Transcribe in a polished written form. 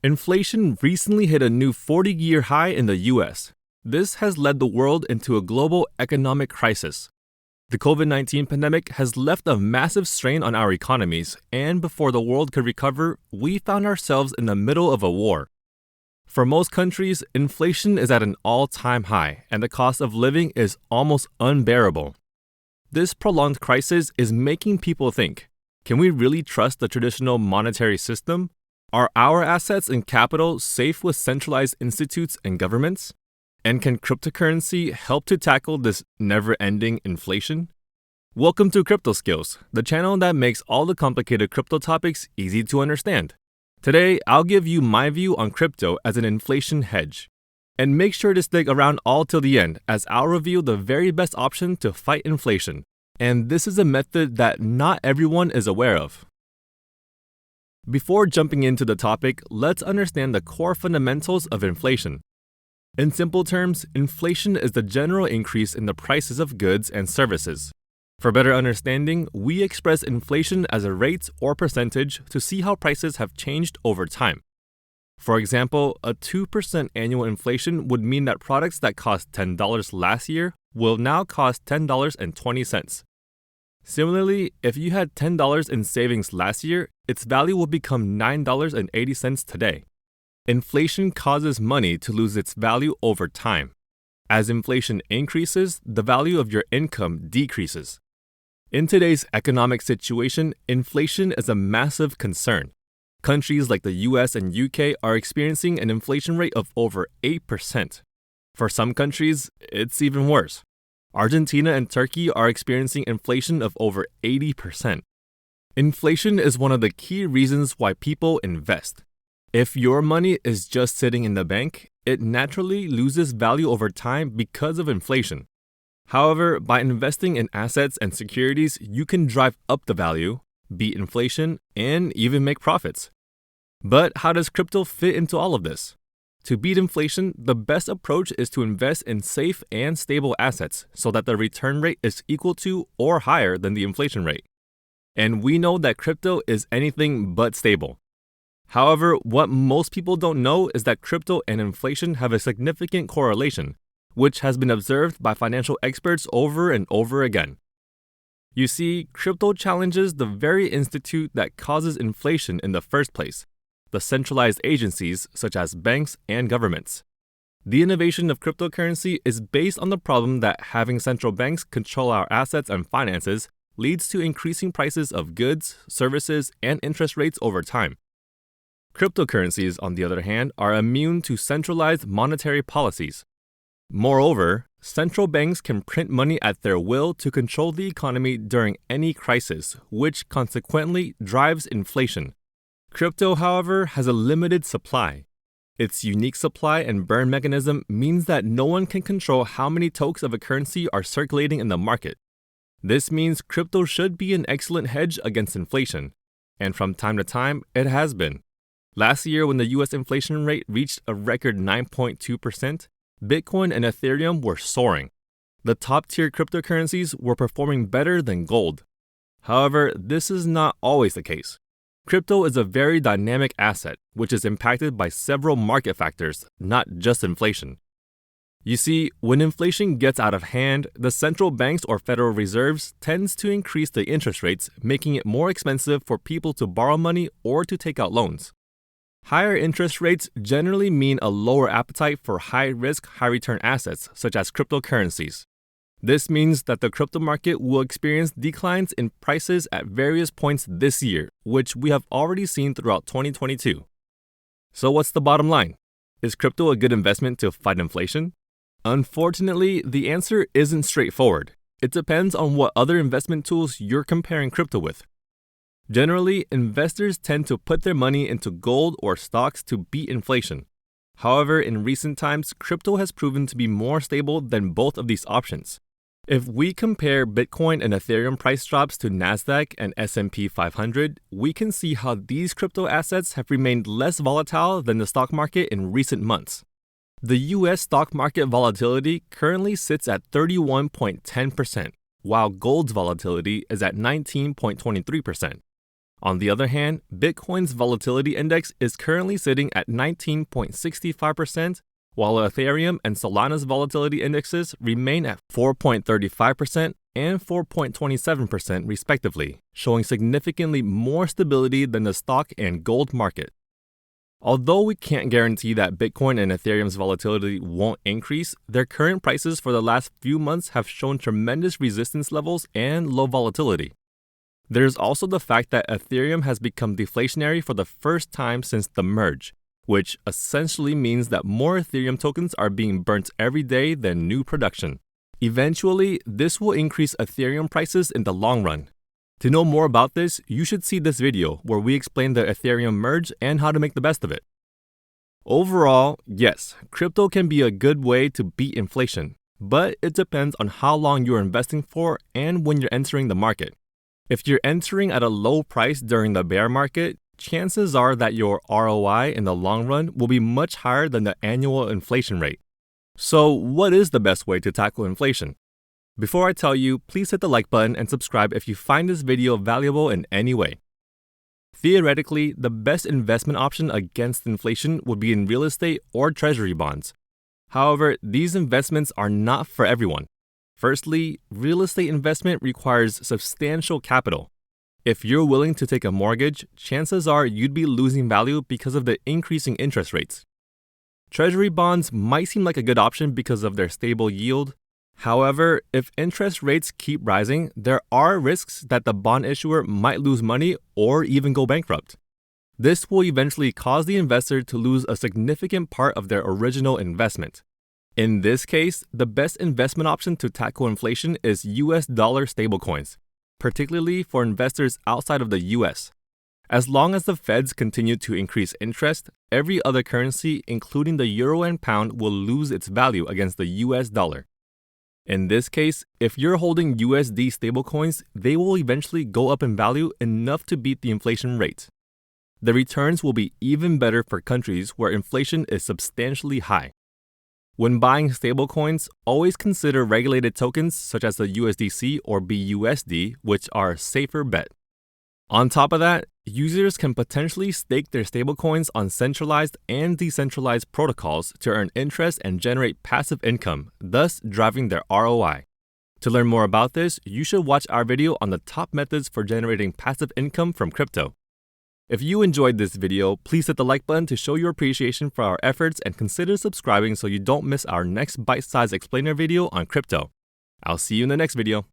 Inflation recently hit a new 40-year high in the US. This has led the world into a global economic crisis. The COVID-19 pandemic has left a massive strain on our economies, and before the world could recover, we found ourselves in the middle of a war. For most countries, inflation is at an all-time high, and the cost of living is almost unbearable. This prolonged crisis is making people think, can we really trust the traditional monetary system? Are our assets and capital safe with centralized institutes and governments? And can cryptocurrency help to tackle this never-ending inflation? Welcome to Crypto Skills, the channel that makes all the complicated crypto topics easy to understand. Today, I'll give you my view on crypto as an inflation hedge. And make sure to stick around all till the end, as I'll reveal the very best option to fight inflation. And this is a method that not everyone is aware of. Before jumping into the topic, let's understand the core fundamentals of inflation. In simple terms, inflation is the general increase in the prices of goods and services. For better understanding, we express inflation as a rate or percentage to see how prices have changed over time. For example, a 2% annual inflation would mean that products that cost $10 last year will now cost $10.20. Similarly, if you had $10 in savings last year, its value will become $9.80 today. Inflation causes money to lose its value over time. As inflation increases, the value of your income decreases. In today's economic situation, inflation is a massive concern. Countries like the US and UK are experiencing an inflation rate of over 8%. For some countries, it's even worse. Argentina and Turkey are experiencing inflation of over 80%. Inflation is one of the key reasons why people invest. If your money is just sitting in the bank, it naturally loses value over time because of inflation. However, by investing in assets and securities, you can drive up the value, beat inflation, and even make profits. But how does crypto fit into all of this? To beat inflation, the best approach is to invest in safe and stable assets so that the return rate is equal to or higher than the inflation rate. And we know that crypto is anything but stable. However, what most people don't know is that crypto and inflation have a significant correlation, which has been observed by financial experts over and over again. You see, crypto challenges the very institute that causes inflation in the first place, the centralized agencies such as banks and governments. The innovation of cryptocurrency is based on the problem that having central banks control our assets and finances leads to increasing prices of goods, services, and interest rates over time. Cryptocurrencies, on the other hand, are immune to centralized monetary policies. Moreover, central banks can print money at their will to control the economy during any crisis, which consequently drives inflation. Crypto, however, has a limited supply. Its unique supply and burn mechanism means that no one can control how many tokens of a currency are circulating in the market. This means crypto should be an excellent hedge against inflation, and from time to time, it has been. Last year, when the US inflation rate reached a record 9.2%, Bitcoin and Ethereum were soaring. The top-tier cryptocurrencies were performing better than gold. However, this is not always the case. Crypto is a very dynamic asset, which is impacted by several market factors, not just inflation. You see, when inflation gets out of hand, the central banks or Federal Reserves tends to increase the interest rates, making it more expensive for people to borrow money or to take out loans. Higher interest rates generally mean a lower appetite for high-risk, high-return assets, such as cryptocurrencies. This means that the crypto market will experience declines in prices at various points this year, which we have already seen throughout 2022. So what's the bottom line? Is crypto a good investment to fight inflation? Unfortunately, the answer isn't straightforward. It depends on what other investment tools you're comparing crypto with. Generally, investors tend to put their money into gold or stocks to beat inflation. However, in recent times, crypto has proven to be more stable than both of these options. If we compare Bitcoin and Ethereum price drops to Nasdaq and S&P 500, we can see how these crypto assets have remained less volatile than the stock market in recent months. The US stock market volatility currently sits at 31.10%, while gold's volatility is at 19.23%. On the other hand, Bitcoin's volatility index is currently sitting at 19.65%, while Ethereum and Solana's volatility indexes remain at 4.35% and 4.27% respectively, showing significantly more stability than the stock and gold market. Although we can't guarantee that Bitcoin and Ethereum's volatility won't increase, their current prices for the last few months have shown tremendous resistance levels and low volatility. There's also the fact that Ethereum has become deflationary for the first time since the merge, which essentially means that more Ethereum tokens are being burnt every day than new production. Eventually, this will increase Ethereum prices in the long run. To know more about this, you should see this video where we explain the Ethereum merge and how to make the best of it. Overall, yes, crypto can be a good way to beat inflation, but it depends on how long you're investing for and when you're entering the market. If you're entering at a low price during the bear market, chances are that your ROI in the long run will be much higher than the annual inflation rate. So, what is the best way to tackle inflation? Before I tell you, please hit the like button and subscribe if you find this video valuable in any way. Theoretically, the best investment option against inflation would be in real estate or treasury bonds. However, these investments are not for everyone. Firstly, real estate investment requires substantial capital. If you're willing to take a mortgage, chances are you'd be losing value because of the increasing interest rates. Treasury bonds might seem like a good option because of their stable yield. However, if interest rates keep rising, there are risks that the bond issuer might lose money or even go bankrupt. This will eventually cause the investor to lose a significant part of their original investment. In this case, the best investment option to tackle inflation is US dollar stablecoins, particularly for investors outside of the US. As long as the Feds continue to increase interest, every other currency, including the euro and pound, will lose its value against the US dollar. In this case, if you're holding USD stablecoins, they will eventually go up in value enough to beat the inflation rate. The returns will be even better for countries where inflation is substantially high. When buying stablecoins, always consider regulated tokens such as the USDC or BUSD, which are a safer bet. On top of that, users can potentially stake their stablecoins on centralized and decentralized protocols to earn interest and generate passive income, thus driving their ROI. To learn more about this, you should watch our video on the top methods for generating passive income from crypto. If you enjoyed this video, please hit the like button to show your appreciation for our efforts and consider subscribing so you don't miss our next bite-sized explainer video on crypto. I'll see you in the next video.